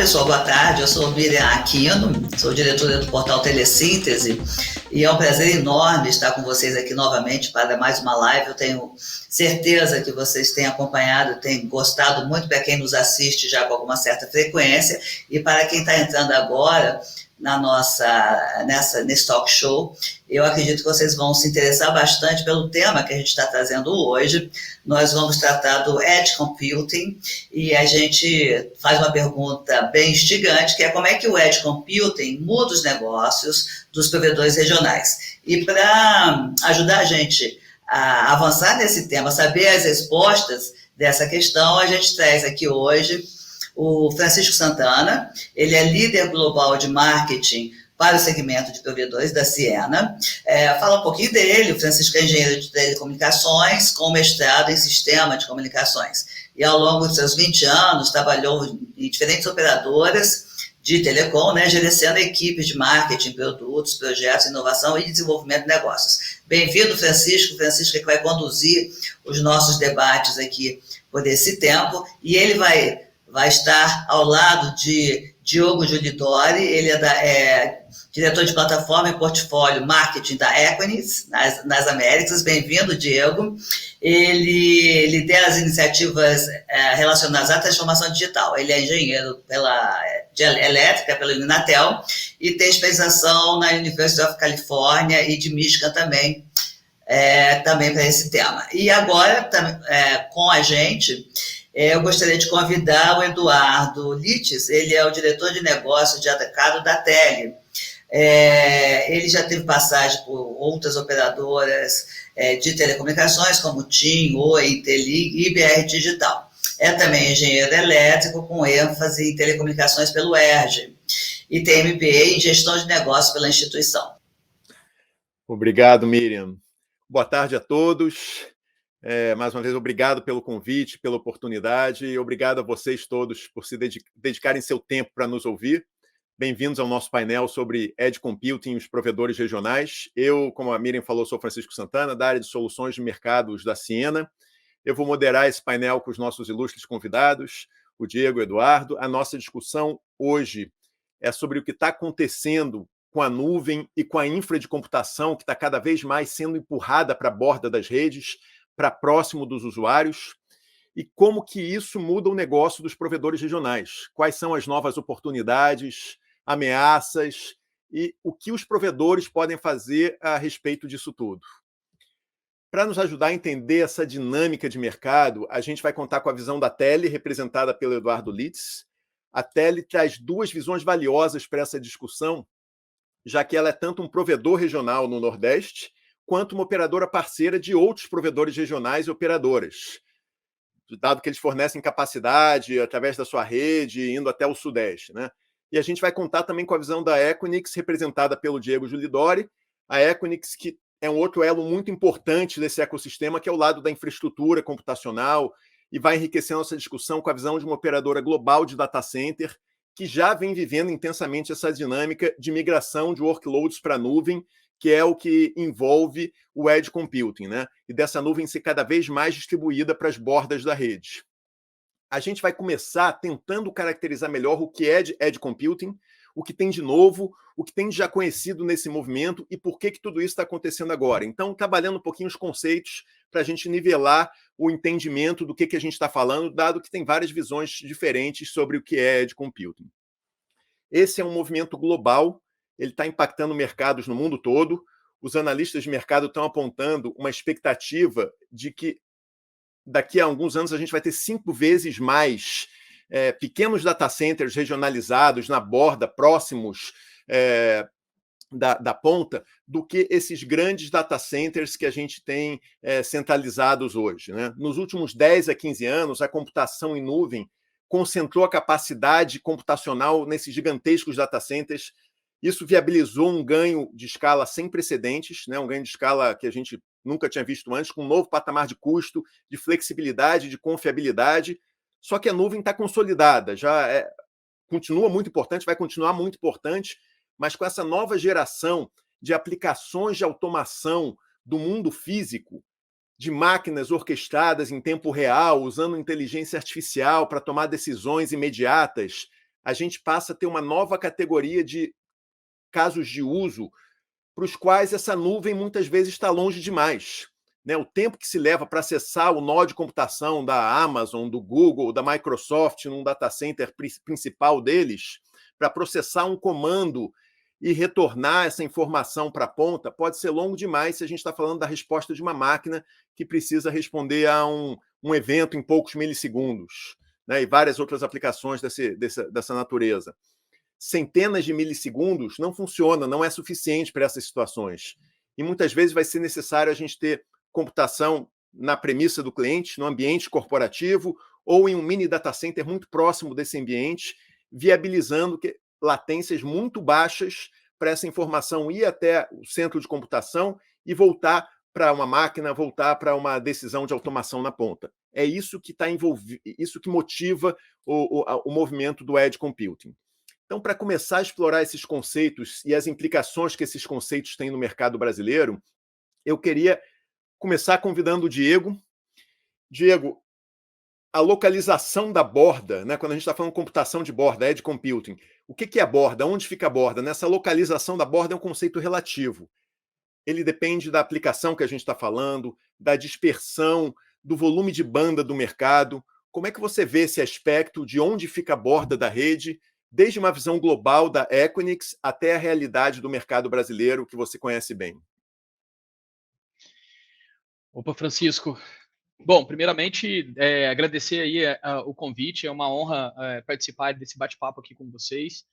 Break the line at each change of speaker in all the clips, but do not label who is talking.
pessoal, boa tarde. Eu sou Miriam Aquino, sou diretora do portal Telesíntese e é um prazer enorme estar com vocês aqui novamente para mais uma live. Eu tenho certeza que vocês têm acompanhado, têm gostado muito para quem nos assiste já com alguma certa frequência e para quem está entrando agora nesse talk show. Eu acredito que vocês vão se interessar bastante pelo tema que a gente está trazendo hoje. Nós vamos tratar do Edge Computing e a gente faz uma pergunta bem instigante, que é como é que o Edge Computing muda os negócios dos provedores regionais. E para ajudar a gente a avançar nesse tema, saber as respostas dessa questão, a gente traz aqui hoje o Francisco Santana. Ele é líder global de marketing para o segmento de provedores da Ciena. Fala um pouquinho dele. O Francisco é engenheiro de telecomunicações com mestrado em sistema de comunicações. E ao longo de seus 20 anos trabalhou em diferentes operadoras de telecom, gerenciando equipes de marketing, produtos, projetos, inovação e desenvolvimento de negócios. Bem-vindo, Francisco. Francisco é que vai conduzir os nossos debates aqui por esse tempo. E ele vai estar ao lado de Diogo Giulidori. Ele é diretor de plataforma e portfólio marketing da Equinix, nas Américas. Bem-vindo, Diego. Ele lidera as iniciativas relacionadas à transformação digital. Ele é engenheiro elétrica pela Inatel e tem especialização na University of California e de Michigan também para esse tema. E agora, com a gente, eu gostaria de convidar o Eduardo Lites. Ele é o diretor de negócios de atacado da Tele. Ele já teve passagem por outras operadoras de telecomunicações, como TIM, Oi, Intelig e BR Digital. É também engenheiro elétrico, com ênfase em telecomunicações pelo ERJ, e tem MBA em gestão de negócios pela instituição.
Obrigado, Miriam. Boa tarde a todos. Mais uma vez, obrigado pelo convite, pela oportunidade, e obrigado a vocês todos por se dedicarem seu tempo para nos ouvir. Bem-vindos ao nosso painel sobre Edge Computing e os provedores regionais. Eu, como a Miriam falou, sou Francisco Santana, da área de soluções de mercados da Ciena. Eu vou moderar esse painel com os nossos ilustres convidados, o Diego e o Eduardo. A nossa discussão hoje é sobre o que está acontecendo com a nuvem e com a infra de computação, que está cada vez mais sendo empurrada para a borda das redes, para próximo dos usuários, e como que isso muda o negócio dos provedores regionais. Quais são as novas oportunidades, ameaças e o que os provedores podem fazer a respeito disso tudo. Para nos ajudar a entender essa dinâmica de mercado, a gente vai contar com a visão da Tele, representada pelo Eduardo Lites. A Tele traz duas visões valiosas para essa discussão, já que ela é tanto um provedor regional no Nordeste, quanto uma operadora parceira de outros provedores regionais e operadoras, dado que eles fornecem capacidade através da sua rede, indo até o Sudeste, E a gente vai contar também com a visão da Equinix, representada pelo Diego Giulidori. A Equinix, que é um outro elo muito importante desse ecossistema, que é o lado da infraestrutura computacional, e vai enriquecendo essa discussão com a visão de uma operadora global de data center, que já vem vivendo intensamente essa dinâmica de migração de workloads para a nuvem, que é o que envolve o Edge Computing, E dessa nuvem ser cada vez mais distribuída para as bordas da rede. A gente vai começar tentando caracterizar melhor o que é Edge Computing, o que tem de novo, o que tem de já conhecido nesse movimento e por que tudo isso está acontecendo agora. Então, trabalhando um pouquinho os conceitos para a gente nivelar o entendimento do que a gente está falando, dado que tem várias visões diferentes sobre o que é Edge Computing. Esse é um movimento global, ele está impactando mercados no mundo todo. Os analistas de mercado estão apontando uma expectativa de que daqui a alguns anos a gente vai ter 5 vezes mais pequenos data centers regionalizados na borda, próximos da ponta, do que esses grandes data centers que a gente tem centralizados hoje. Nos últimos 10 a 15 anos, a computação em nuvem concentrou a capacidade computacional nesses gigantescos data centers. Isso viabilizou um ganho de escala sem precedentes, um ganho de escala que a gente nunca tinha visto antes, com um novo patamar de custo, de flexibilidade, de confiabilidade. Só que a nuvem está consolidada, continua muito importante, vai continuar muito importante, mas com essa nova geração de aplicações de automação do mundo físico, de máquinas orquestradas em tempo real, usando inteligência artificial para tomar decisões imediatas, a gente passa a ter uma nova categoria de casos de uso para os quais essa nuvem muitas vezes está longe demais. Né? O tempo que se leva para acessar o nó de computação da Amazon, do Google, da Microsoft, num data center principal deles, para processar um comando e retornar essa informação para a ponta, pode ser longo demais se a gente está falando da resposta de uma máquina que precisa responder a um evento em poucos milissegundos, né? E várias outras aplicações dessa natureza. Centenas de milissegundos não funciona, não é suficiente para essas situações. E muitas vezes vai ser necessário a gente ter computação na premissa do cliente, no ambiente corporativo, ou em um mini data center muito próximo desse ambiente, viabilizando latências muito baixas para essa informação ir até o centro de computação e voltar para uma máquina, voltar para uma decisão de automação na ponta. É isso que está envolvido, isso que motiva o movimento do Edge Computing. Então, para começar a explorar esses conceitos e as implicações que esses conceitos têm no mercado brasileiro, eu queria começar convidando o Diego. Diego, a localização da borda, né, quando a gente está falando de computação de borda, edge computing, o que é a borda? Onde fica a borda? Nessa localização da borda é um conceito relativo. Ele depende da aplicação que a gente está falando, da dispersão, do volume de banda do mercado. Como é que você vê esse aspecto de onde fica a borda da rede, desde uma visão global da Equinix até a realidade do mercado brasileiro que você conhece bem?
Opa, Francisco. Bom, primeiramente, agradecer aí o convite, é uma honra participar desse bate-papo aqui com vocês.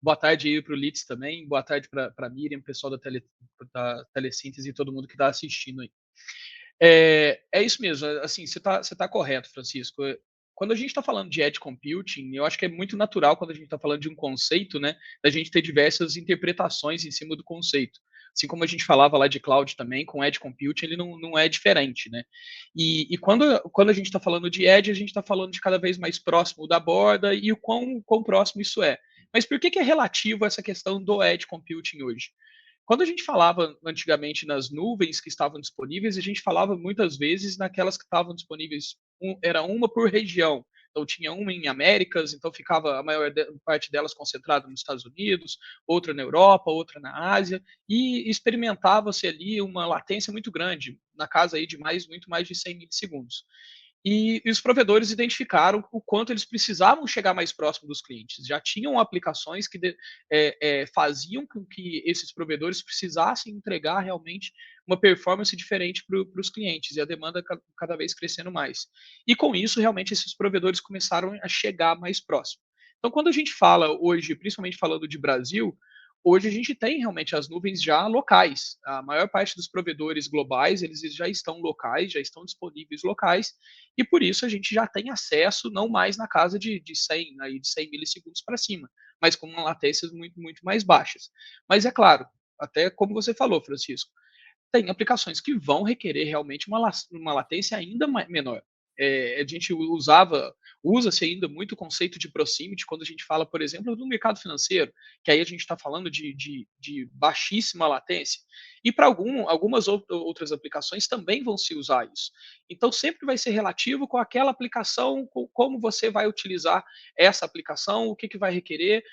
Boa tarde aí para o Litz também, boa tarde para a Miriam, pessoal da Telesíntese e todo mundo que está assistindo aí. É isso mesmo, assim, você tá correto, Francisco. Quando a gente está falando de edge computing, eu acho que é muito natural quando a gente está falando de um conceito, né, da gente ter diversas interpretações em cima do conceito. Assim como a gente falava lá de cloud também, com edge computing ele não é diferente, né? E quando a gente está falando de edge, a gente está falando de cada vez mais próximo da borda e o quão próximo isso é. Mas por que é relativo essa questão do edge computing hoje? Quando a gente falava antigamente nas nuvens que estavam disponíveis, a gente falava muitas vezes naquelas que estavam disponíveis, era uma por região. Então tinha uma em Américas, então ficava a maior parte delas concentrada nos Estados Unidos, outra na Europa, outra na Ásia, e experimentava-se ali uma latência muito grande, na casa aí de muito mais de 100 milissegundos. E os provedores identificaram o quanto eles precisavam chegar mais próximo dos clientes. Já tinham aplicações que faziam com que esses provedores precisassem entregar realmente uma performance diferente para os clientes, e a demanda cada vez crescendo mais. E com isso, realmente, esses provedores começaram a chegar mais próximo. Então, quando a gente fala hoje, principalmente falando de Brasil, hoje a gente tem realmente as nuvens já locais. A maior parte dos provedores globais, eles já estão locais, já estão disponíveis locais, e por isso a gente já tem acesso não mais na casa de 100, aí de 100 milissegundos para cima, mas com latências muito, muito mais baixas. Mas é claro, até como você falou, Francisco, tem aplicações que vão requerer realmente uma latência ainda menor. A gente usa-se ainda muito o conceito de proximity quando a gente fala, por exemplo, do mercado financeiro, que aí a gente está falando de baixíssima latência. E para algumas outras aplicações também vão se usar isso. Então, sempre vai ser relativo com aquela aplicação, com como você vai utilizar essa aplicação, o que vai requerer,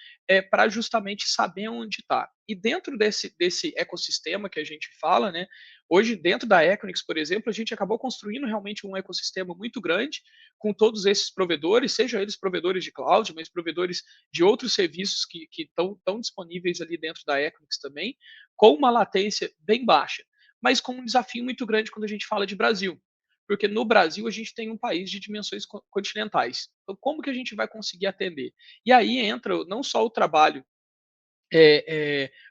para justamente saber onde está. E dentro desse ecossistema que a gente fala, né, hoje, dentro da Equinix, por exemplo, a gente acabou construindo realmente um ecossistema muito grande com todos esses provedores, sejam eles provedores de cloud, mas provedores de outros serviços que estão disponíveis ali dentro da Equinix também, com uma latência bem baixa, mas com um desafio muito grande quando a gente fala de Brasil. Porque no Brasil a gente tem um país de dimensões continentais. Então, como que a gente vai conseguir atender? E aí entra não só o trabalho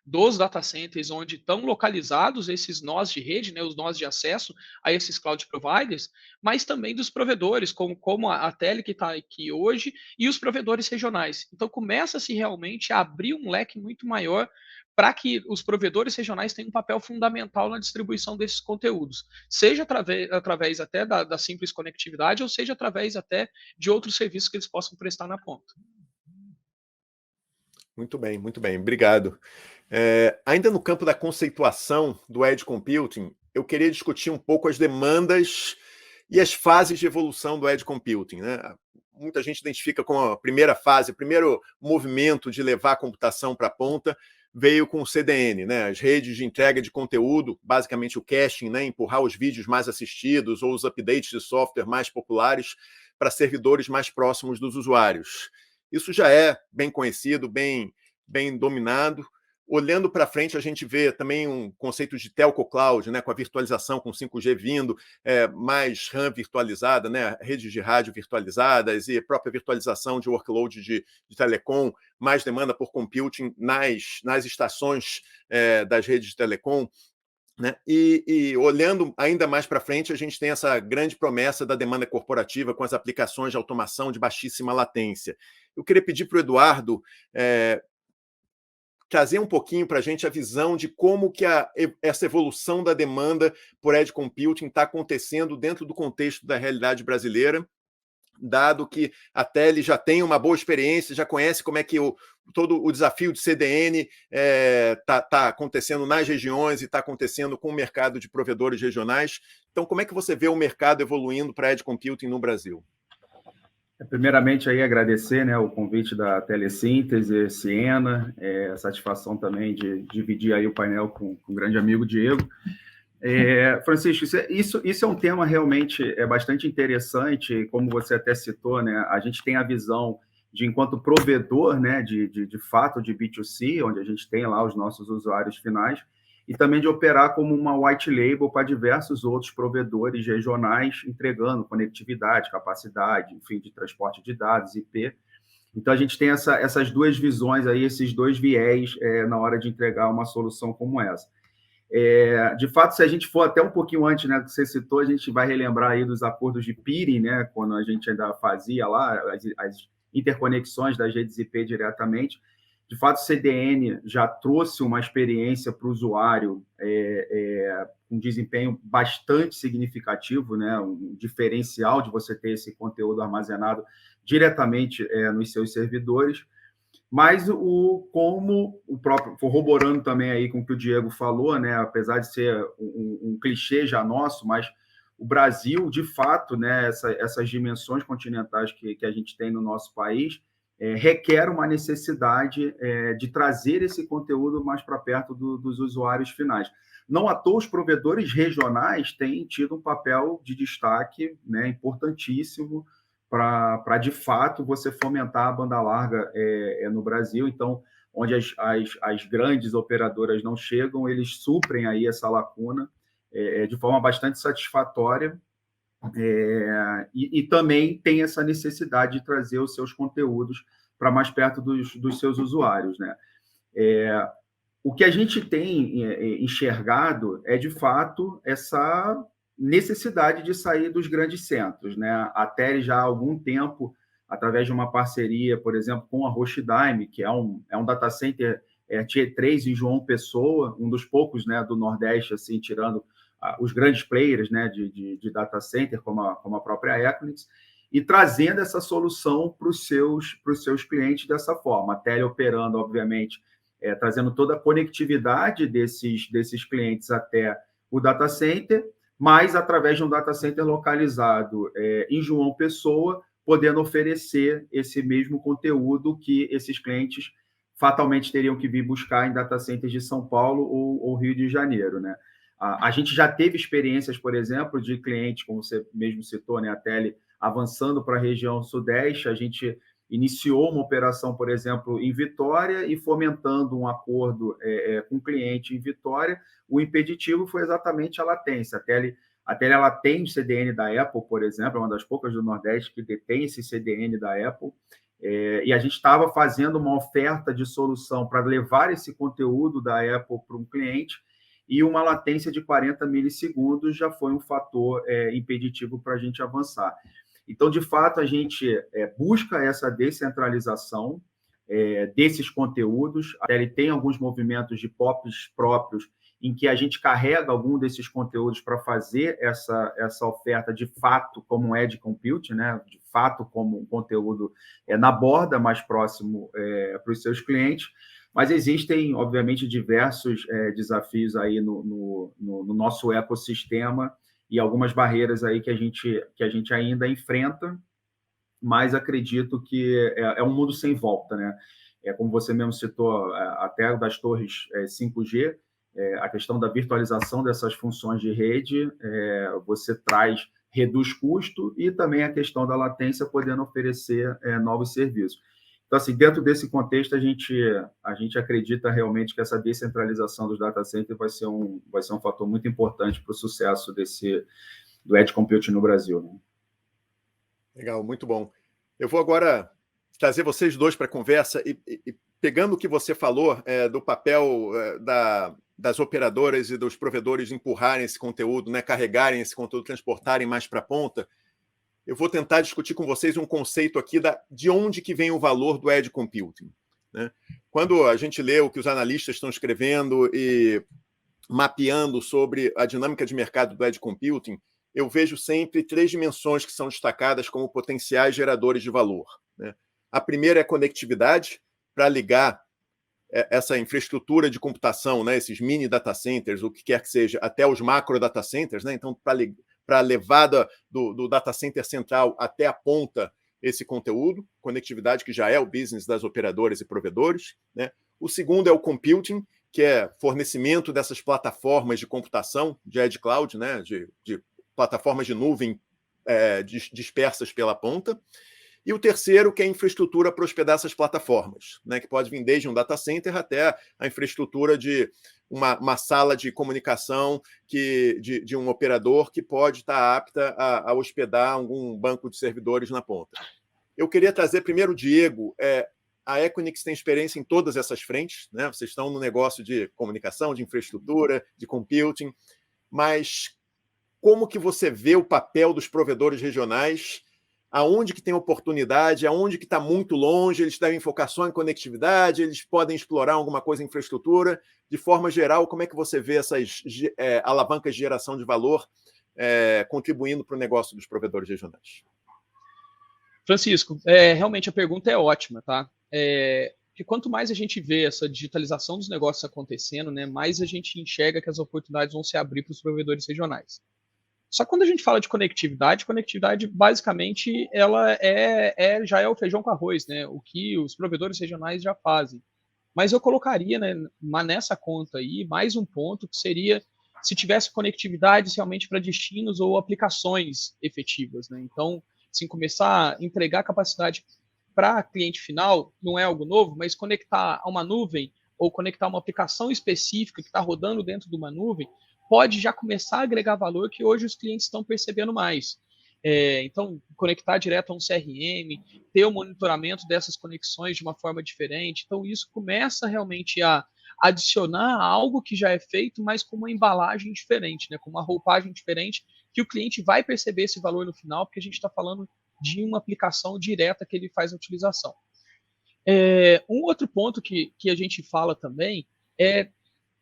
dos data centers onde estão localizados esses nós de rede, né, os nós de acesso a esses cloud providers, mas também dos provedores, como a Tele que está aqui hoje, e os provedores regionais. Então começa-se realmente a abrir um leque muito maior para que os provedores regionais tenham um papel fundamental na distribuição desses conteúdos, seja através até da simples conectividade, ou seja através até de outros serviços que eles possam prestar na ponta.
Muito bem, obrigado. Ainda no campo da conceituação do Edge Computing, eu queria discutir um pouco as demandas e as fases de evolução do Edge Computing, né? muita gente identifica como a primeira fase, o primeiro movimento de levar a computação para a ponta, veio com o CDN, né? As redes de entrega de conteúdo, basicamente o caching, né? Empurrar os vídeos mais assistidos ou os updates de software mais populares para servidores mais próximos dos usuários. Isso já é bem conhecido, bem dominado. Olhando para frente, a gente vê também um conceito de telco cloud, né, com a virtualização, com 5G vindo, mais RAM virtualizada, né, redes de rádio virtualizadas e a própria virtualização de workload de telecom, mais demanda por computing nas estações das redes de telecom. Né? E olhando ainda mais para frente, a gente tem essa grande promessa da demanda corporativa com as aplicações de automação de baixíssima latência. Eu queria pedir para o Eduardo trazer um pouquinho para a gente a visão de como que essa evolução da demanda por edge computing está acontecendo dentro do contexto da realidade brasileira, dado que a Tele já tem uma boa experiência, já conhece como é que todo o desafio de CDN está acontecendo nas regiões e está acontecendo com o mercado de provedores regionais. Então, como é que você vê o mercado evoluindo para edge computing no Brasil?
Primeiramente, aí, agradecer, né, o convite da Telesíntese, Siena, a satisfação também de dividir aí o painel com um grande amigo, Diego. Francisco, isso é um tema realmente bastante interessante, como você até citou, né, a gente tem a visão de, enquanto provedor, né, de fato, de B2C, onde a gente tem lá os nossos usuários finais, e também de operar como uma white label para diversos outros provedores regionais, entregando conectividade, capacidade, enfim, de transporte de dados, IP. Então, a gente tem essas duas visões aí, esses dois viés na hora de entregar uma solução como essa. De fato, se a gente for até um pouquinho antes, né, que você citou, a gente vai relembrar aí dos acordos de peering, né, quando a gente ainda fazia lá as interconexões das redes IP diretamente. De fato, o CDN já trouxe uma experiência para o usuário um desempenho bastante significativo, né? Um diferencial de você ter esse conteúdo armazenado diretamente nos seus servidores. Mas como o próprio, corroborando também aí com o que o Diego falou, né? Apesar de ser um clichê já nosso, mas o Brasil, de fato, né? Essas dimensões continentais que a gente tem no nosso país, requer uma necessidade de trazer esse conteúdo mais para perto dos usuários finais. Não à toa, os provedores regionais têm tido um papel de destaque, né, importantíssimo para, de fato, você fomentar a banda larga no Brasil. Então, onde as grandes operadoras não chegam, eles suprem aí essa lacuna de forma bastante satisfatória. E também tem essa necessidade de trazer os seus conteúdos para mais perto dos seus usuários, né? O que a gente tem enxergado é, de fato, essa necessidade de sair dos grandes centros, né? A Tele já há algum tempo, através de uma parceria, por exemplo, com a Rochedime, que é um data center Tier 3 em João Pessoa, um dos poucos, né, do Nordeste, assim, tirando os grandes players, né, de data center, como a própria Equinix, e trazendo essa solução para os seus clientes dessa forma. A Tele operando, obviamente, trazendo toda a conectividade desses clientes até o data center, mas através de um data center localizado em João Pessoa, podendo oferecer esse mesmo conteúdo que esses clientes fatalmente teriam que vir buscar em data centers de São Paulo ou Rio de Janeiro, né? A gente já teve experiências, por exemplo, de clientes, como você mesmo citou, né, a Tele avançando para a região sudeste. A gente iniciou uma operação, por exemplo, em Vitória e fomentando um acordo com o cliente em Vitória. O impeditivo foi exatamente a latência. A Tele ela tem o CDN da Apple, por exemplo, é uma das poucas do Nordeste que detém esse CDN da Apple. E a gente estava fazendo uma oferta de solução para levar esse conteúdo da Apple para um cliente, e uma latência de 40 milissegundos já foi um fator impeditivo para a gente avançar. Então, de fato, a gente busca essa descentralização desses conteúdos. Ele tem alguns movimentos de POPs próprios em que a gente carrega algum desses conteúdos para fazer essa oferta de fato como um edge compute, né? De fato como um conteúdo na borda, mais próximo para os seus clientes. Mas existem, obviamente, diversos desafios aí no nosso ecossistema e algumas barreiras aí que a gente ainda enfrenta. mas acredito que é um mundo sem volta, né? Como você mesmo citou, até das torres 5G, a questão da virtualização dessas funções de rede, você reduz custo e também a questão da latência, podendo oferecer novos serviços. Então, assim, dentro desse contexto, a gente acredita realmente que essa descentralização dos data centers vai ser um fator muito importante para o sucesso do Edge Computing no Brasil, né?
Legal, muito bom. Eu vou agora trazer vocês dois para a conversa e pegando o que você falou do papel das operadoras e dos provedores empurrarem esse conteúdo, né, carregarem esse conteúdo, transportarem mais para a ponta, eu vou tentar discutir com vocês um conceito aqui de onde que vem o valor do Edge Computing, né? Quando a gente lê o que os analistas estão escrevendo e mapeando sobre a dinâmica de mercado do Edge Computing, eu vejo sempre 3 dimensões que são destacadas como potenciais geradores de valor, né? A primeira é a conectividade, para ligar essa infraestrutura de computação, né, esses mini data centers, o que quer que seja, até os macro data centers, né? Então, para a levada do data center central até a ponta, esse conteúdo, conectividade que já é o business das operadoras e provedores, né? O segundo é o computing, que é fornecimento dessas plataformas de computação, de edge cloud, né, de plataformas de nuvem dispersas pela ponta. E o terceiro, que é a infraestrutura para hospedar essas plataformas, né, que pode vir desde um data center até a infraestrutura de uma sala de comunicação de um operador que pode estar apta a hospedar algum banco de servidores na ponta. Eu queria trazer primeiro o Diego. A Equinix tem experiência em todas essas frentes, né? Vocês estão no negócio de comunicação, de infraestrutura, de computing, mas como que você vê o papel dos provedores regionais? Aonde que tem oportunidade, aonde que está muito longe, eles devem focar só em conectividade, eles podem explorar alguma coisa em infraestrutura. De forma geral, como é que você vê essas alavancas de geração de valor contribuindo para o negócio dos provedores regionais?
Francisco, realmente a pergunta é ótima, tá? Que quanto mais a gente vê essa digitalização dos negócios acontecendo, né, mais a gente enxerga que as oportunidades vão se abrir para os provedores regionais. Só que quando a gente fala de conectividade basicamente ela já é o feijão com arroz, né? O que os provedores regionais já fazem. Mas eu colocaria, né, nessa conta aí mais um ponto que seria se tivesse conectividade realmente para destinos ou aplicações efetivas, né? Então, assim, começar a entregar capacidade para cliente final não é algo novo, mas conectar a uma nuvem ou conectar uma aplicação específica que está rodando dentro de uma nuvem pode já começar a agregar valor que hoje os clientes estão percebendo mais. Então, conectar direto a um CRM, ter o monitoramento dessas conexões de uma forma diferente. Então, isso começa realmente a adicionar algo que já é feito, mas com uma embalagem diferente, né? Com uma roupagem diferente, que o cliente vai perceber esse valor no final, porque a gente está falando de uma aplicação direta que ele faz a utilização. Um outro ponto que a gente fala também é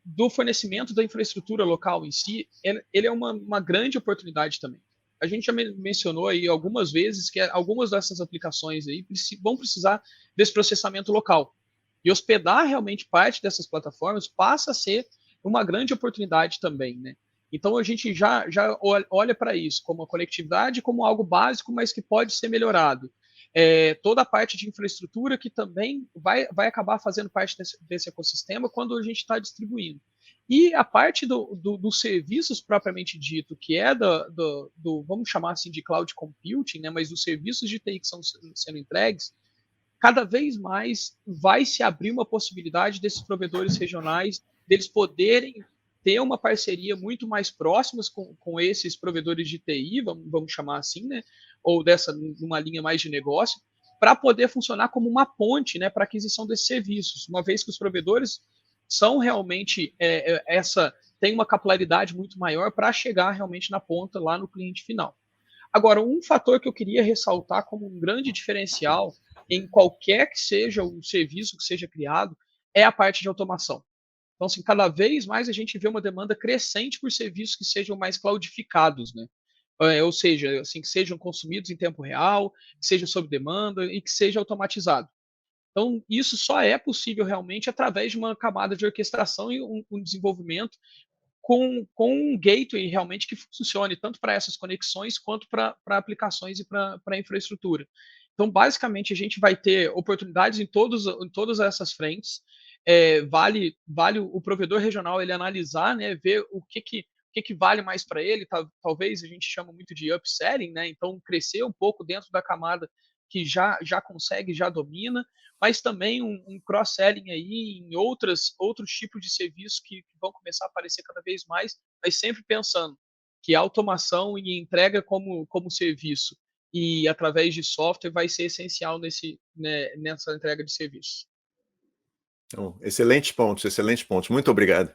do fornecimento da infraestrutura local em si. Ele é uma grande oportunidade também. A gente já mencionou aí algumas vezes que algumas dessas aplicações aí vão precisar desse processamento local. E hospedar realmente parte dessas plataformas passa a ser uma grande oportunidade também, né? Então a gente já olha para isso como a conectividade, como algo básico, mas que pode ser melhorado. Toda a parte de infraestrutura que também vai acabar fazendo parte desse ecossistema quando a gente está distribuindo. E a parte dos serviços propriamente dito, que é vamos chamar assim de cloud computing, né, mas dos serviços de TI que estão sendo entregues, cada vez mais vai se abrir uma possibilidade desses provedores regionais, deles poderem ter uma parceria muito mais próximas com esses provedores de TI, vamos chamar assim, né, ou numa linha mais de negócio, para poder funcionar como uma ponte, né, para aquisição desses serviços, uma vez que os provedores são realmente tem uma capilaridade muito maior para chegar realmente na ponta lá no cliente final. Agora, um fator que eu queria ressaltar como um grande diferencial em qualquer que seja o serviço que seja criado é a parte de automação. Então, assim, cada vez mais a gente vê uma demanda crescente por serviços que sejam mais cloudificados, né? Ou seja, assim, que sejam consumidos em tempo real, que sejam sob demanda e que seja automatizado. Então, isso só é possível realmente através de uma camada de orquestração e um desenvolvimento com um gateway realmente que funcione tanto para essas conexões quanto para aplicações e para infraestrutura. Então, basicamente, a gente vai ter oportunidades em todas essas frentes. Vale o provedor regional ele analisar, né, ver o que vale mais para ele. Talvez a gente chama muito de upselling, né? Então, crescer um pouco dentro da camada que já consegue, já domina, mas também um cross-selling aí em outros tipos de serviços que vão começar a aparecer cada vez mais, mas sempre pensando que a automação e entrega como serviço e através de software vai ser essencial nessa entrega de serviços.
Então, excelentes pontos. Muito obrigado.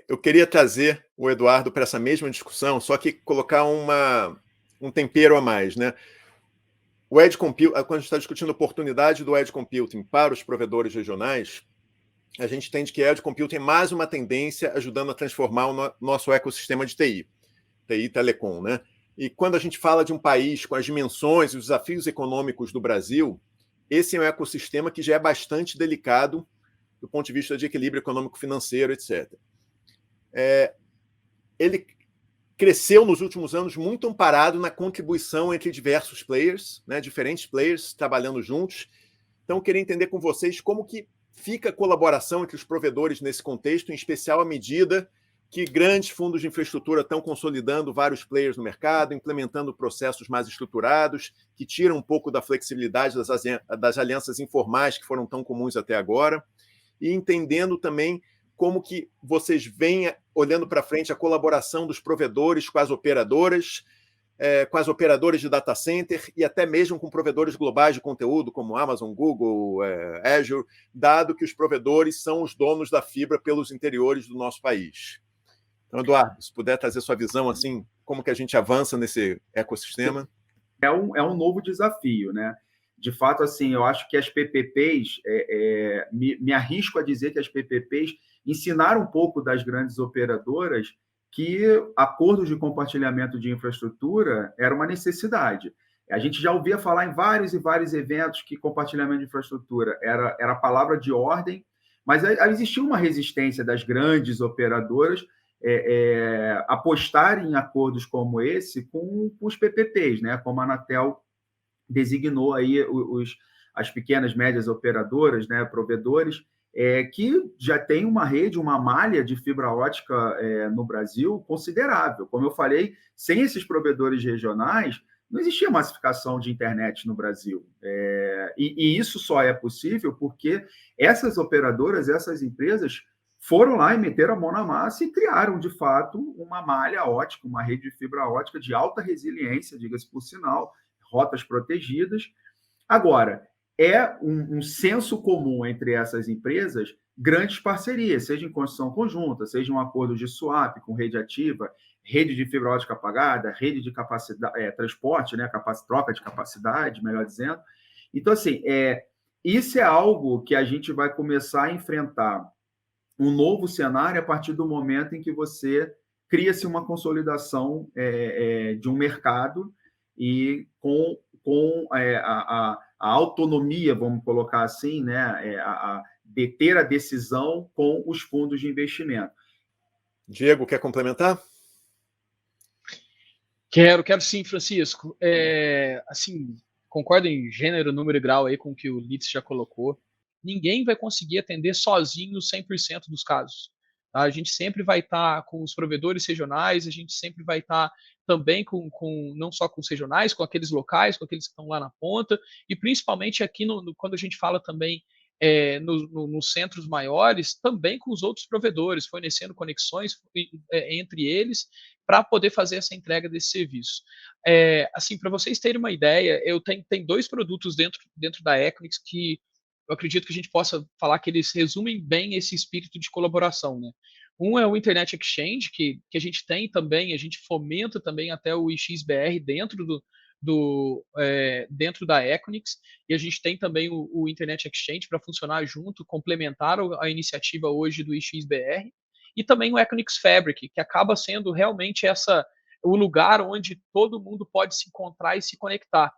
Eu queria trazer o Eduardo para essa mesma discussão, só que colocar um tempero a mais, né? O Edge Computing, quando a gente está discutindo a oportunidade do Edge Computing para os provedores regionais, a gente entende que Edge Computing é mais uma tendência ajudando a transformar o nosso ecossistema de TI e Telecom, né? E quando a gente fala de um país com as dimensões e os desafios econômicos do Brasil, esse é um ecossistema que já é bastante delicado do ponto de vista de equilíbrio econômico-financeiro, etc. Ele cresceu nos últimos anos muito amparado na contribuição entre diversos players, né, diferentes players trabalhando juntos. Então, eu queria entender com vocês como que fica a colaboração entre os provedores nesse contexto, em especial à medida que grandes fundos de infraestrutura estão consolidando vários players no mercado, implementando processos mais estruturados, que tiram um pouco da flexibilidade das alianças informais que foram tão comuns até agora, e entendendo também como que vocês veem, olhando para frente, a colaboração dos provedores com as operadoras de data center e até mesmo com provedores globais de conteúdo, como Amazon, Google, Azure, dado que os provedores são os donos da fibra pelos interiores do nosso país. Então, Eduardo, se puder trazer sua visão, assim, como que a gente avança nesse ecossistema?
É um novo desafio, né? De fato, assim, eu acho que as PPPs, me arrisco a dizer que as PPPs ensinaram um pouco das grandes operadoras que acordos de compartilhamento de infraestrutura era uma necessidade. A gente já ouvia falar em vários e vários eventos que compartilhamento de infraestrutura era a palavra de ordem, mas existia uma resistência das grandes operadoras apostarem em acordos como esse com os PPPs, né? Como a Anatel designou aí as pequenas, médias operadoras, né, provedores, que já tem uma rede, uma malha de fibra ótica no Brasil considerável. Como eu falei, sem esses provedores regionais, não existia massificação de internet no Brasil. E isso só é possível porque essas operadoras, essas empresas, foram lá e meteram a mão na massa e criaram, de fato, uma malha ótica, uma rede de fibra ótica de alta resiliência, diga-se por sinal, rotas protegidas. Agora, é um senso comum entre essas empresas grandes parcerias, seja em construção conjunta, seja um acordo de swap com rede ativa, rede de fibra ótica apagada, rede de capacidade, transporte, né, troca de capacidade, melhor dizendo. Então, assim, isso é algo que a gente vai começar a enfrentar um novo cenário a partir do momento em que você cria-se uma consolidação de um mercado e com a autonomia, vamos colocar assim, né, deter a decisão com os fundos de investimento.
Diego, quer complementar?
Quero sim, Francisco. Assim, concordo em gênero, número e grau aí com o que o Litz já colocou. Ninguém vai conseguir atender sozinho 100% dos casos. Tá? A gente sempre vai estar com os provedores regionais, a gente sempre vai estar também não só com os regionais, com aqueles locais, com aqueles que estão lá na ponta, e principalmente aqui quando a gente fala também nos centros maiores, também com os outros provedores, fornecendo conexões entre eles para poder fazer essa entrega desse serviço. Assim, para vocês terem uma ideia, eu tenho 2 produtos dentro da Equinix que eu acredito que a gente possa falar que eles resumem bem esse espírito de colaboração, né? Um é o Internet Exchange, que a gente tem também, a gente fomenta também até o IXBR dentro da Equinix, e a gente tem também o Internet Exchange para funcionar junto, complementar a iniciativa hoje do IXBR, e também o Equinix Fabric, que acaba sendo realmente o lugar onde todo mundo pode se encontrar e se conectar.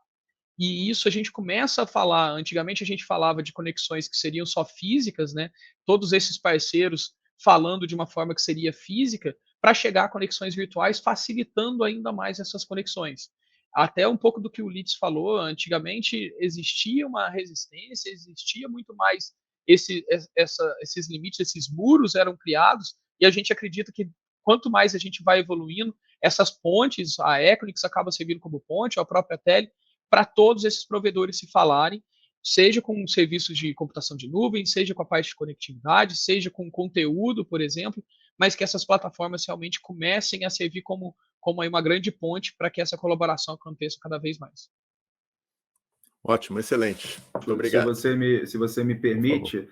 E isso a gente começa a falar, antigamente a gente falava de conexões que seriam só físicas, né? Todos esses parceiros falando de uma forma que seria física, para chegar a conexões virtuais, facilitando ainda mais essas conexões. até um pouco do que o Litz falou, antigamente existia uma resistência, existia muito mais esses limites, esses muros eram criados, e a gente acredita que quanto mais a gente vai evoluindo, essas pontes, a Equinix acaba servindo como ponte, a própria Tele, para todos esses provedores se falarem, seja com serviços de computação de nuvem, seja com a parte de conectividade, seja com conteúdo, por exemplo, mas que essas plataformas realmente comecem a servir como aí uma grande ponte para que essa colaboração aconteça cada vez mais.
Ótimo, excelente. Muito obrigado.
Se você me permite,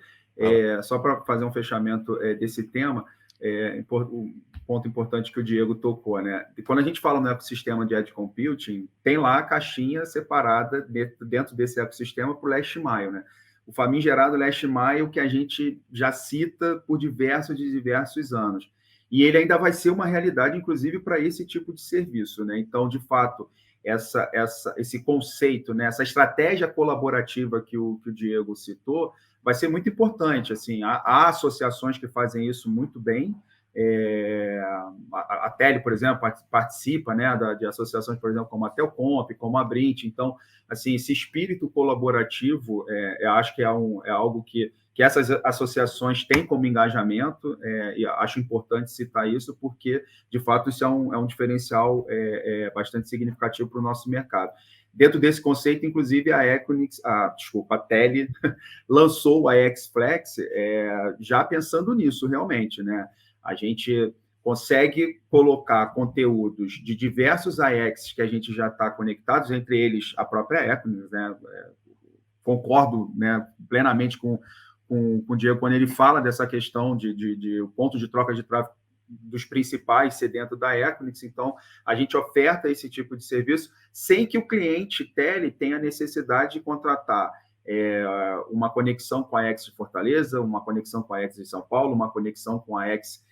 só para fazer um fechamento desse tema, um ponto importante que o Diego tocou, né? E quando a gente fala no ecossistema de Edge Computing, tem lá a caixinha separada dentro desse ecossistema para o last mile, né? O famigerado last mile que a gente já cita por diversos anos. E ele ainda vai ser uma realidade, inclusive, para esse tipo de serviço, né? Então, de fato, esse conceito, né? Essa estratégia colaborativa que o Diego citou, vai ser muito importante. Assim, há associações que fazem isso muito bem. A Tele, por exemplo, participa, né, de associações, por exemplo, como a Telcomp, como a Brint. Então, assim, esse espírito colaborativo, eu acho que é algo que essas associações têm como engajamento, e acho importante citar isso, porque, de fato, isso é um diferencial bastante significativo para o nosso mercado. Dentro desse conceito, inclusive, a Tele lançou a Xflex já pensando nisso, realmente, né? A gente consegue colocar conteúdos de diversos AX que a gente já está conectados, entre eles a própria Equinix, né? Concordo, né, plenamente com o Diego quando ele fala dessa questão de o ponto de troca de tráfego dos principais ser dentro da Equinix. Então, a gente oferta esse tipo de serviço sem que o cliente Tele tenha necessidade de contratar uma conexão com a X de Fortaleza, uma conexão com a X de São Paulo, uma conexão com a X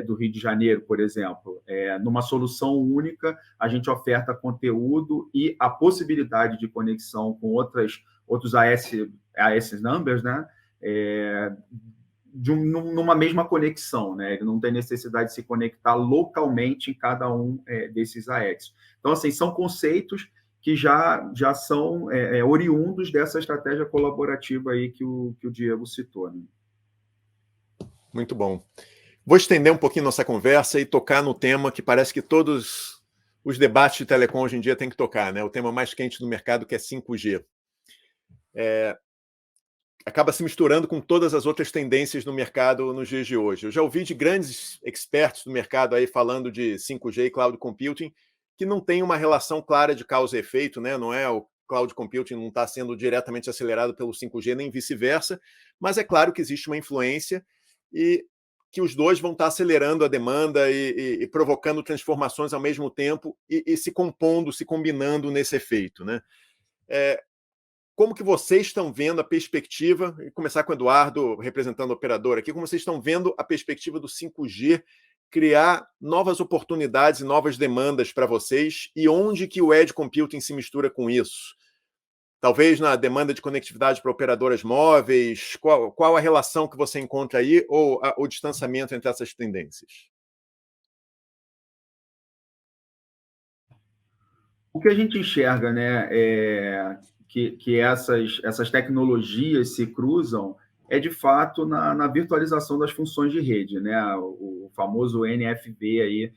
do Rio de Janeiro, por exemplo. Numa solução única, a gente oferta conteúdo e a possibilidade de conexão com outros AS numbers, né? Numa mesma conexão, né? Ele não tem necessidade de se conectar localmente em cada um desses AX. Então, assim, são conceitos que já são oriundos dessa estratégia colaborativa aí que o Diego citou, né?
Muito bom. Vou estender um pouquinho nossa conversa e tocar no tema que parece que todos os debates de telecom hoje em dia têm que tocar, né? O tema mais quente do mercado, que é 5G. Acaba se misturando com todas as outras tendências no mercado nos dias de hoje. Eu já ouvi de grandes experts do mercado aí falando de 5G e cloud computing, que não tem uma relação clara de causa e efeito, né? Não é o cloud computing não está sendo diretamente acelerado pelo 5G, nem vice-versa, mas é claro que existe uma influência e que os dois vão estar acelerando a demanda e provocando transformações ao mesmo tempo e se compondo, se combinando nesse efeito, né? Como que vocês estão vendo a perspectiva, e começar com o Eduardo, representando o operador aqui, como vocês estão vendo a perspectiva do 5G criar novas oportunidades e novas demandas para vocês, e onde que o Edge Computing se mistura com isso? Talvez na demanda de conectividade para operadoras móveis, qual a relação que você encontra aí, ou o distanciamento entre essas tendências?
O que a gente enxerga, né, que essas tecnologias se cruzam de fato, na virtualização das funções de rede, né? O famoso NFV aí,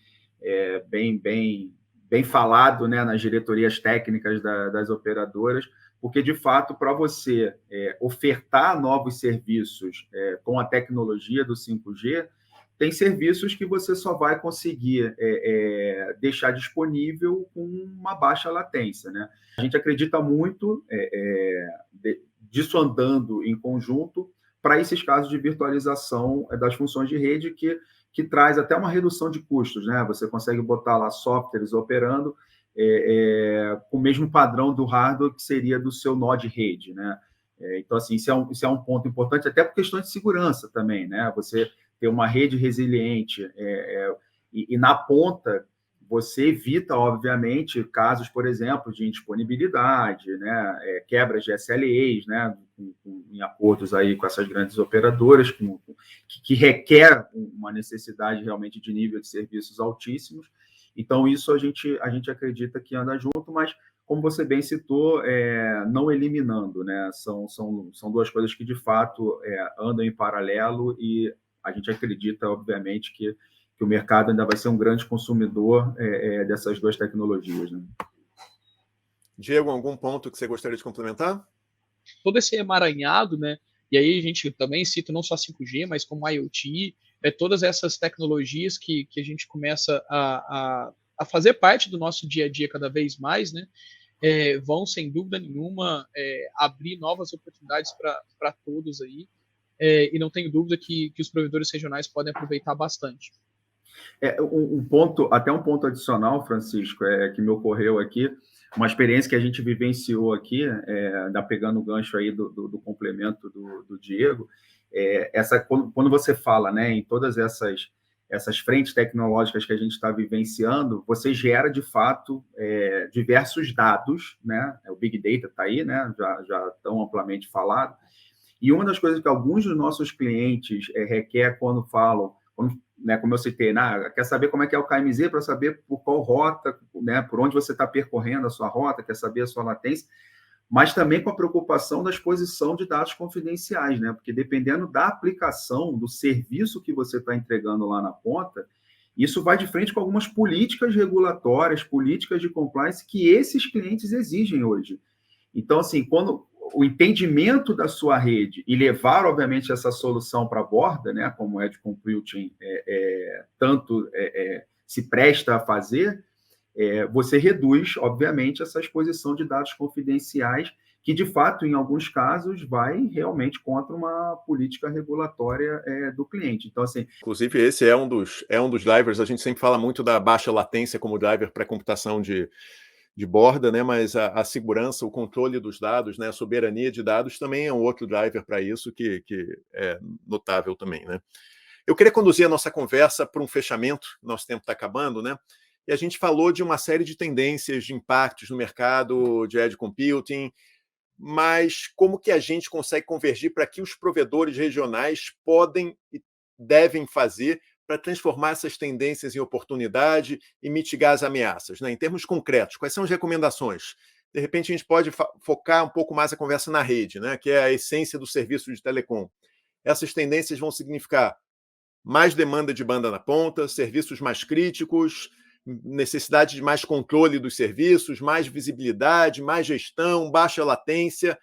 bem falado, né, nas diretorias técnicas das operadoras, porque, de fato, para você ofertar novos serviços com a tecnologia do 5G, tem serviços que você só vai conseguir deixar disponível com uma baixa latência, né? A gente acredita muito disso andando em conjunto para esses casos de virtualização das funções de rede que traz até uma redução de custos, né? Você consegue botar lá softwares operando com o mesmo padrão do hardware que seria do seu nó de rede, né? Então, assim, isso é um ponto importante, até por questão de segurança também, né? Você ter uma rede resiliente e na ponta você evita, obviamente, casos, por exemplo, de indisponibilidade, né? Quebras de SLAs, né? Em acordos aí com essas grandes operadoras, que requer uma necessidade realmente de nível de serviços altíssimos. Então, isso a gente acredita que anda junto, mas, como você bem citou, não eliminando, né? São duas coisas que, de fato, andam em paralelo e a gente acredita, obviamente, que o mercado ainda vai ser um grande consumidor dessas duas tecnologias, né?
Diego, algum ponto que você gostaria de complementar?
Todo esse emaranhado, né? E aí a gente também cita não só 5G, mas como IoT, todas essas tecnologias que a gente começa a fazer parte do nosso dia a dia cada vez mais, né? Vão, sem dúvida nenhuma, abrir novas oportunidades para todos aí, e não tenho dúvida que os provedores regionais podem aproveitar bastante.
Até um ponto adicional, Francisco, que me ocorreu aqui, uma experiência que a gente vivenciou aqui, pegando o gancho aí do complemento do Diego, quando você fala, né, em todas essas frentes tecnológicas que a gente está vivenciando, você gera, de fato, diversos dados, né? O Big Data está aí, né? Já tão amplamente falado. E uma das coisas que alguns dos nossos clientes requer quando falam, né, como eu citei, quer saber como é que é o KMZ para saber por qual rota, né, por onde você está percorrendo a sua rota, quer saber a sua latência, mas também com a preocupação da exposição de dados confidenciais, né? Porque dependendo da aplicação, do serviço que você está entregando lá na ponta, isso vai de frente com algumas políticas regulatórias, políticas de compliance que esses clientes exigem hoje. Então, assim, quando o entendimento da sua rede e levar, obviamente, essa solução para a borda, né, como o Edge Computing tanto se presta a fazer, você reduz, obviamente, essa exposição de dados confidenciais, que, de fato, em alguns casos, vai realmente contra uma política regulatória do cliente. Então, assim...
Inclusive, esse é um dos drivers. A gente sempre fala muito da baixa latência como driver para computação de borda, né? Mas a segurança, o controle dos dados, né? A soberania de dados também é um outro driver para isso que é notável também, né? Eu queria conduzir a nossa conversa para um fechamento, nosso tempo está acabando, né? E a gente falou de uma série de tendências, de impactos no mercado de edge computing, mas como que a gente consegue convergir para que os provedores regionais podem e devem fazer para transformar essas tendências em oportunidade e mitigar as ameaças, né? Em termos concretos, quais são as recomendações? De repente, a gente pode focar um pouco mais a conversa na rede, né? Que é a essência do serviço de telecom. Essas tendências vão significar mais demanda de banda na ponta, serviços mais críticos, necessidade de mais controle dos serviços, mais visibilidade, mais gestão, baixa latência.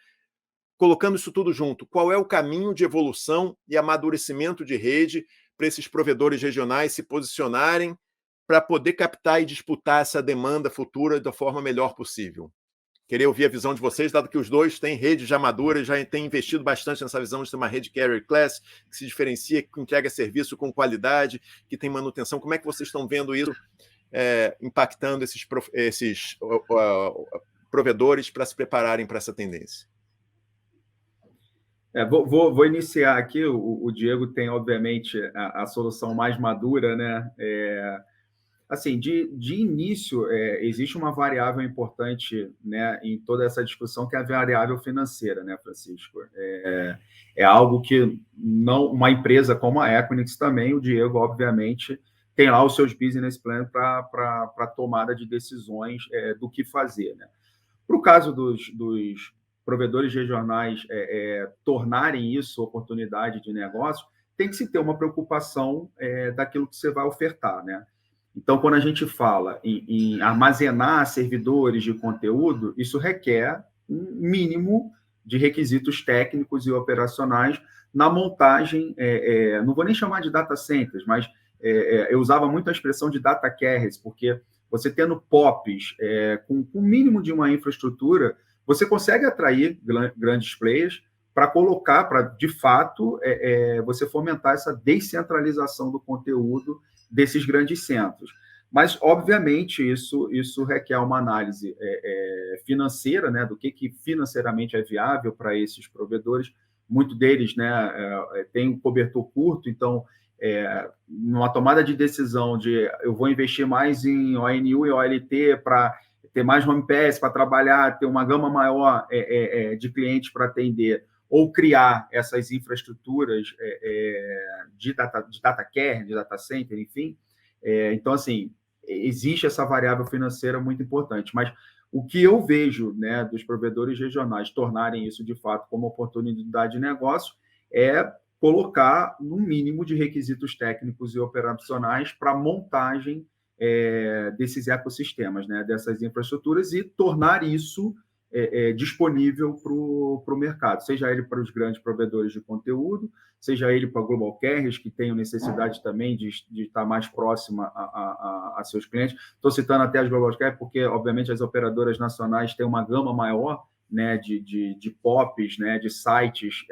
Colocando isso tudo junto, qual é o caminho de evolução e amadurecimento de rede para esses provedores regionais se posicionarem para poder captar e disputar essa demanda futura da forma melhor possível? Queria ouvir a visão de vocês, dado que os dois têm redes já maduras, já têm investido bastante nessa visão de ter uma rede carrier class, que se diferencia, que entrega serviço com qualidade, que tem manutenção. Como é que vocês estão vendo isso impactando esses provedores para se prepararem para essa tendência?
Vou iniciar aqui. O Diego tem, obviamente, a solução mais madura, né? Assim, de início, existe uma variável importante, né, em toda essa discussão, que é a variável financeira, né, Francisco? É algo que uma empresa como a Equinix também, o Diego, obviamente, tem lá os seus business plans para tomada de decisões do que fazer, né? Para o caso dos provedores regionais tornarem isso oportunidade de negócio, tem que se ter uma preocupação daquilo que você vai ofertar, né? Então, quando a gente fala em armazenar servidores de conteúdo, isso requer um mínimo de requisitos técnicos e operacionais na montagem, não vou nem chamar de data centers, mas eu usava muito a expressão de data carriers, porque você tendo POPs com o mínimo de uma infraestrutura, você consegue atrair grandes players para colocar, para, de fato, você fomentar essa descentralização do conteúdo desses grandes centros. Mas, obviamente, isso requer uma análise financeira, né, do que financeiramente é viável para esses provedores. Muitos deles, né, têm um cobertor curto, então, numa tomada de decisão de eu vou investir mais em ONU e OLT para ter mais home pass para trabalhar, ter uma gama maior de clientes para atender, ou criar essas infraestruturas de data care, de data center, enfim. Então, assim, existe essa variável financeira muito importante. Mas o que eu vejo, né, dos provedores regionais tornarem isso de fato como oportunidade de negócio é colocar no mínimo de requisitos técnicos e operacionais para a montagem desses ecossistemas, né, dessas infraestruturas, e tornar isso disponível para o mercado, seja ele para os grandes provedores de conteúdo, seja ele para global carriers, que tenham necessidade também de estar mais próxima a seus clientes. Estou citando até as global carriers porque, obviamente, as operadoras nacionais têm uma gama maior, né, de POPs, né, de sites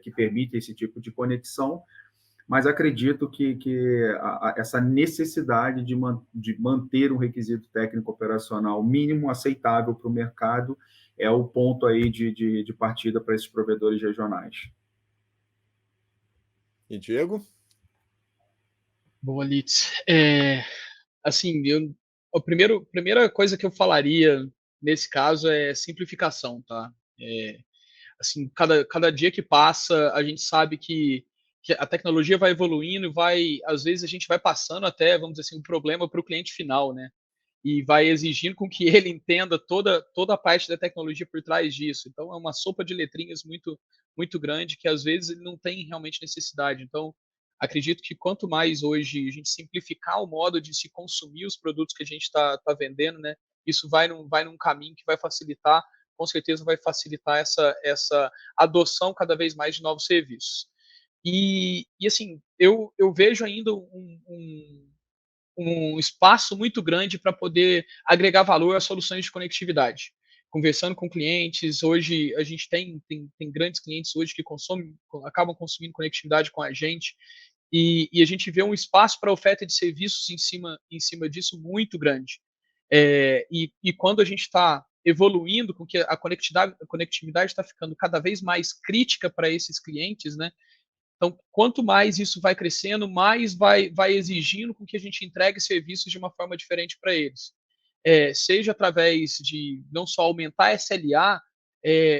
que permitem esse tipo de conexão, mas acredito que essa necessidade de manter um requisito técnico operacional mínimo aceitável para o mercado é o ponto aí de partida para esses provedores regionais.
E Diego?
Boa, Litz. Assim, a primeira coisa que eu falaria nesse caso é simplificação, tá? Assim, cada dia que passa, a gente sabe que a tecnologia vai evoluindo e às vezes a gente vai passando até, vamos dizer assim, um problema para o cliente final, né? E vai exigindo com que ele entenda toda a parte da tecnologia por trás disso. Então, é uma sopa de letrinhas muito grande que às vezes ele não tem realmente necessidade. Então, acredito que quanto mais hoje a gente simplificar o modo de se consumir os produtos que a gente está vendendo, né? Isso vai num caminho que vai facilitar, com certeza vai facilitar essa adoção cada vez mais de novos serviços. E assim, eu vejo ainda um espaço muito grande para poder agregar valor às soluções de conectividade. Conversando com clientes, hoje a gente tem grandes clientes hoje que acabam consumindo conectividade com a gente, e a gente vê um espaço para oferta de serviços em cima disso muito grande. E quando a gente está evoluindo com que a conectividade está ficando cada vez mais crítica para esses clientes, né? Então, quanto mais isso vai crescendo, mais vai exigindo com que a gente entregue serviços de uma forma diferente para eles. Seja através de não só aumentar a SLA,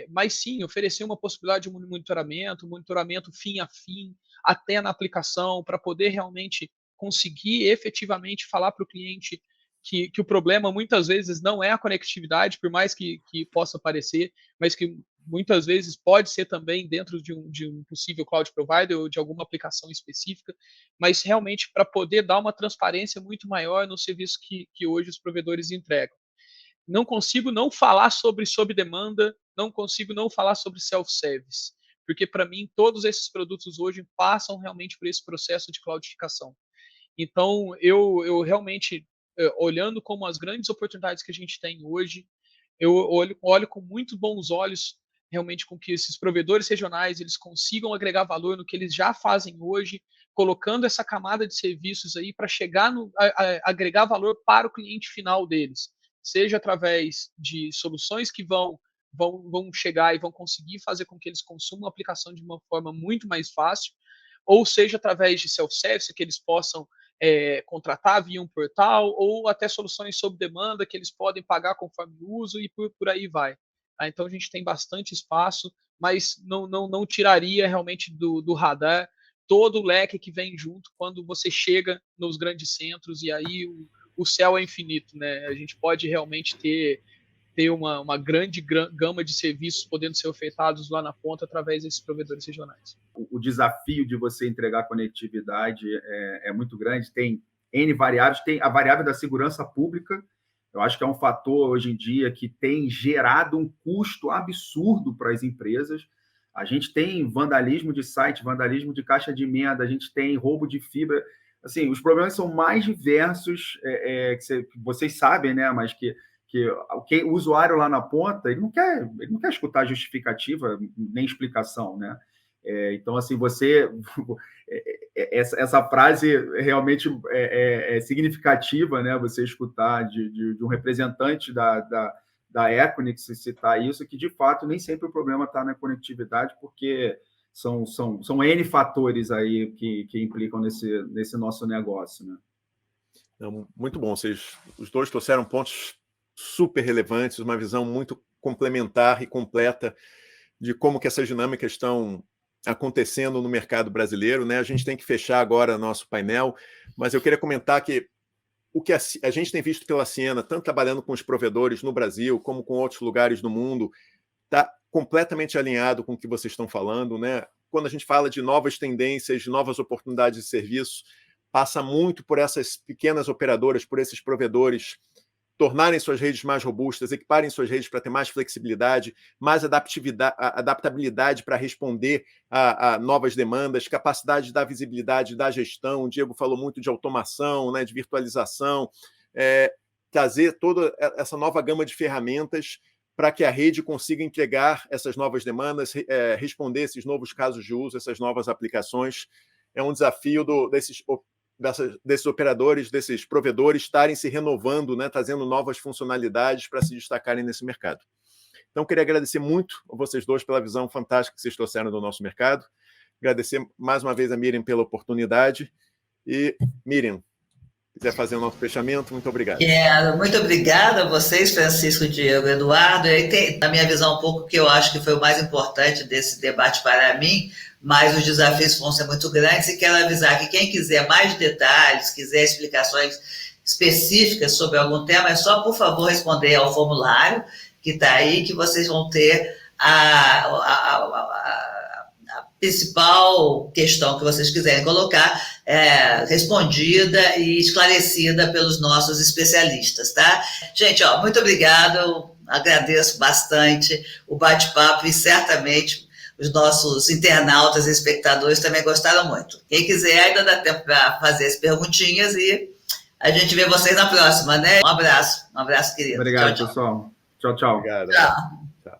mas sim oferecer uma possibilidade de monitoramento fim a fim, até na aplicação, para poder realmente conseguir efetivamente falar para o cliente que o problema muitas vezes não é a conectividade, por mais que possa parecer, mas que muitas vezes pode ser também dentro de um possível cloud provider ou de alguma aplicação específica, mas realmente para poder dar uma transparência muito maior no serviço que hoje os provedores entregam. Não consigo não falar sobre sob demanda, não consigo não falar sobre self-service, porque para mim todos esses produtos hoje passam realmente por esse processo de cloudificação. Então, eu realmente, olhando como as grandes oportunidades que a gente tem hoje, eu olho com muito bons olhos realmente com que esses provedores regionais eles consigam agregar valor no que eles já fazem hoje, colocando essa camada de serviços aí para chegar agregar valor para o cliente final deles, seja através de soluções que vão chegar e vão conseguir fazer com que eles consumam a aplicação de uma forma muito mais fácil, ou seja através de self-service que eles possam contratar via um portal, ou até soluções sob demanda que eles podem pagar conforme o uso e por aí vai. Então a gente tem bastante espaço, mas não tiraria realmente do radar todo o leque que vem junto quando você chega nos grandes centros, e aí o céu é infinito, né? A gente pode realmente ter uma grande gama de serviços podendo ser ofertados lá na ponta através desses provedores regionais.
O desafio de você entregar conectividade é muito grande, tem N variáveis, tem a variável da segurança pública, eu acho que é um fator hoje em dia que tem gerado um custo absurdo para as empresas. A gente tem vandalismo de site, vandalismo de caixa de emenda, a gente tem roubo de fibra. Assim, os problemas são mais diversos, que vocês sabem, né? Mas que o usuário lá na ponta ele não quer escutar justificativa nem explicação, né? Então, assim, essa frase realmente é significativa, né? Você escutar de um representante da Equinix citar isso, que de fato nem sempre o problema está na conectividade, porque são N fatores aí que implicam nesse nosso negócio, né?
Não, muito bom. Os dois trouxeram pontos super relevantes, uma visão muito complementar e completa de como que essas dinâmicas estão acontecendo no mercado brasileiro, né? A gente tem que fechar agora nosso painel, mas eu queria comentar que o que a gente tem visto pela Ciena, tanto trabalhando com os provedores no Brasil, como com outros lugares do mundo, está completamente alinhado com o que vocês estão falando, né? Quando a gente fala de novas tendências, de novas oportunidades de serviço, passa muito por essas pequenas operadoras, por esses provedores tornarem suas redes mais robustas, equiparem suas redes para ter mais flexibilidade, mais adaptabilidade para responder a novas demandas, capacidade de dar visibilidade da gestão. O Diego falou muito de automação, né, de virtualização, trazer toda essa nova gama de ferramentas para que a rede consiga entregar essas novas demandas, responder esses novos casos de uso, essas novas aplicações. É um desafio desses operadores, desses provedores estarem se renovando, né, trazendo novas funcionalidades para se destacarem nesse mercado. Então, queria agradecer muito a vocês dois pela visão fantástica que vocês trouxeram do nosso mercado. Agradecer mais uma vez a Miriam pela oportunidade. E, Miriam, quiser fazer o nosso fechamento, muito obrigado.
Muito obrigada a vocês, Francisco, Diego, Eduardo. E tem, na minha visão, um pouco que eu acho que foi o mais importante desse debate para mim, mas os desafios vão ser muito grandes, e quero avisar que quem quiser mais detalhes, quiser explicações específicas sobre algum tema, é só, por favor, responder ao formulário que está aí, que vocês vão ter a principal questão que vocês quiserem colocar respondida e esclarecida pelos nossos especialistas, tá? Gente, muito obrigada, eu agradeço bastante o bate-papo e certamente os nossos internautas e espectadores também gostaram muito. Quem quiser, ainda dá tempo para fazer as perguntinhas e a gente vê vocês na próxima, né? Um abraço, querido.
Obrigado, tchau, pessoal. Tchau, tchau.
Obrigado.
Tchau.